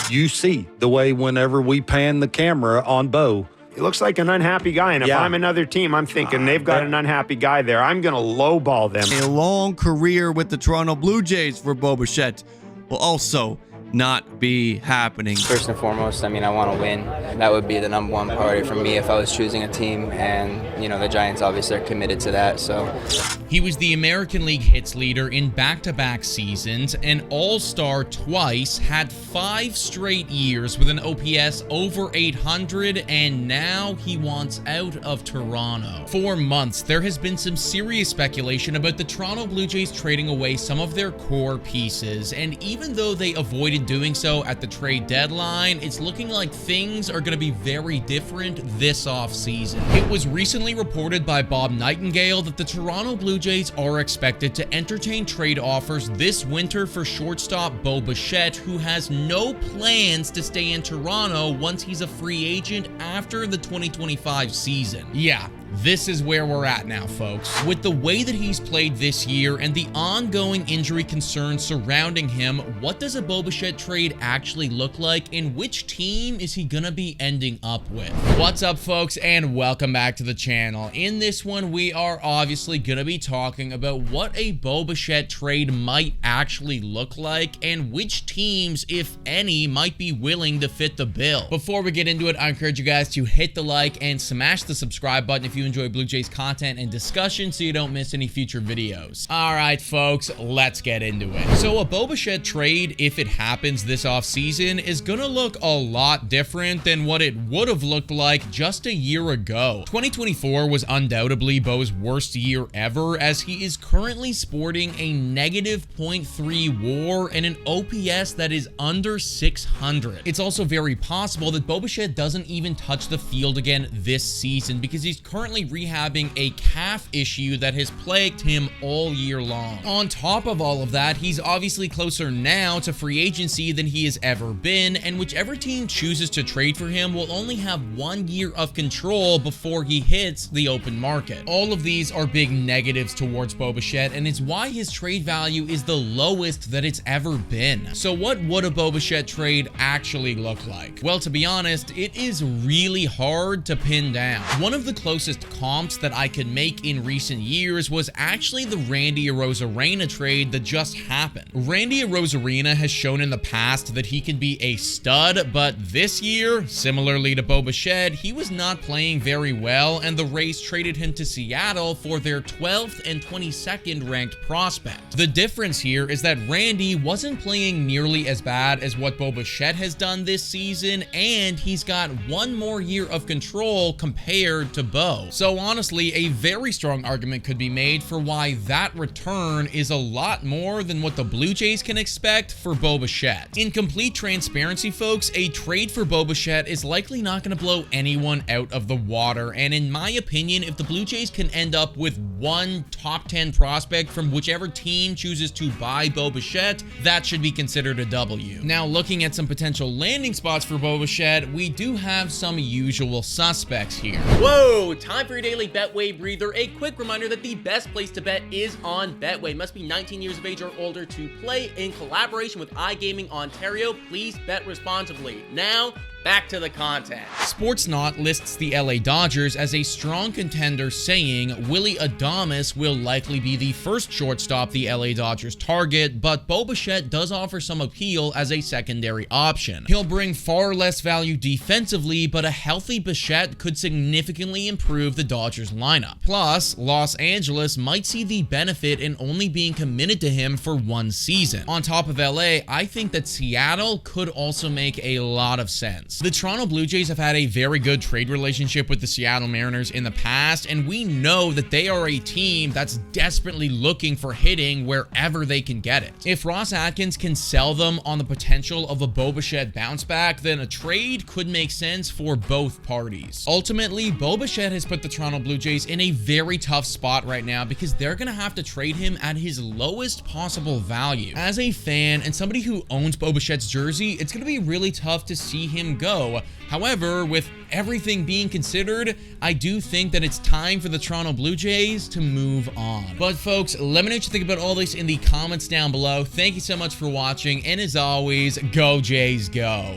You see the way whenever we pan the camera on Bo, he looks like an unhappy guy, and if I'm another team, I'm thinking they've got an unhappy guy there. I'm going to lowball them. A long career with the Toronto Blue Jays for Bo Bichette will also not be happening. First and foremost, I mean, I want to win. That would be the number one priority for me if I was choosing a team, and, you know, the Giants obviously are committed to that, so. He was the American League hits leader in back-to-back seasons, an all-star twice, had 5 straight years with an OPS over 800, and now he wants out of Toronto. For months, there has been some serious speculation about the Toronto Blue Jays trading away some of their core pieces, and even though they avoided doing so at the trade deadline, it's looking like things are going to be very different this offseason. It was recently reported by Bob Nightingale that the Toronto Blue Jays are expected to entertain trade offers this winter for shortstop Bo Bichette, who has no plans to stay in Toronto once he's a free agent after the 2025 season. Yeah, this is where we're at now, folks. With the way that he's played this year and the ongoing injury concerns surrounding him, what does a Bo Bichette trade actually look like, and which team is he gonna be ending up with? What's up, folks, and welcome back to the channel. In this one, we are obviously gonna be talking about what a Bo Bichette trade might actually look like and which teams, if any, might be willing to fit the bill. Before we get into it, I encourage you guys to hit the like and smash the subscribe button if you enjoy Blue Jays content and discussion so you don't miss any future videos. All right, folks, let's get into it. So a Bo Bichette trade, if it happens this offseason, is gonna look a lot different than what it would have looked like just a year ago. 2024 was undoubtedly Bo's worst year ever, as he is currently sporting a negative .3 WAR and an OPS that is under 600. It's also very possible that Bo Bichette doesn't even touch the field again this season because he's currently rehabbing a calf issue that has plagued him all year long. On top of all of that, he's obviously closer now to free agency than he has ever been, and whichever team chooses to trade for him will only have 1 year of control before he hits the open market. All of these are big negatives towards Bo Bichette, and it's why his trade value is the lowest that it's ever been. So what would a Bo Bichette trade actually look like? Well, to be honest, it is really hard to pin down. One of the closest comps that I could make in recent years was actually the Randy Arozarena trade that just happened. Randy Arozarena has shown in the past that he can be a stud, but this year, similarly to Bo Bichette, he was not playing very well, and the Rays traded him to Seattle for their 12th and 22nd ranked prospect. The difference here is that Randy wasn't playing nearly as bad as what Bo Bichette has done this season, and he's got 1 more year of control compared to Bo. So honestly, a very strong argument could be made for why that return is a lot more than what the Blue Jays can expect for Bo Bichette. In complete transparency, folks, a trade for Bo Bichette is likely not going to blow anyone out of the water, and in my opinion, if the Blue Jays can end up with 1 top 10 prospect from whichever team chooses to buy Bo Bichette, that should be considered a W. Now, looking at some potential landing spots for Bo Bichette, we do have some usual suspects here. Whoa, time for your daily Betway breather. A quick reminder that the best place to bet is on Betway. Must be 19 years of age or older to play. In collaboration with iGaming Ontario, please bet responsibly. Now, back to the content. Sportsnaut lists the LA Dodgers as a strong contender, saying Willy Adames will likely be the first shortstop the LA Dodgers target, but Bo Bichette does offer some appeal as a secondary option. He'll bring far less value defensively, but a healthy Bichette could significantly improve the Dodgers lineup. Plus, Los Angeles might see the benefit in only being committed to him for 1 season. On top of LA, I think that Seattle could also make a lot of sense. The Toronto Blue Jays have had a very good trade relationship with the Seattle Mariners in the past, and we know that they are a team that's desperately looking for hitting wherever they can get it. If Ross Atkins can sell them on the potential of a Bo Bichette bounce back, then a trade could make sense for both parties. Ultimately, Bo Bichette has put the Toronto Blue Jays in a very tough spot right now because they're going to have to trade him at his lowest possible value. As a fan and somebody who owns Bo Bichette's jersey, it's going to be really tough to see him go. However, with everything being considered, I do think that it's time for the Toronto Blue Jays to move on. But folks, let me know what you think about all this in the comments down below. Thank you so much for watching, and as always, go Jays go.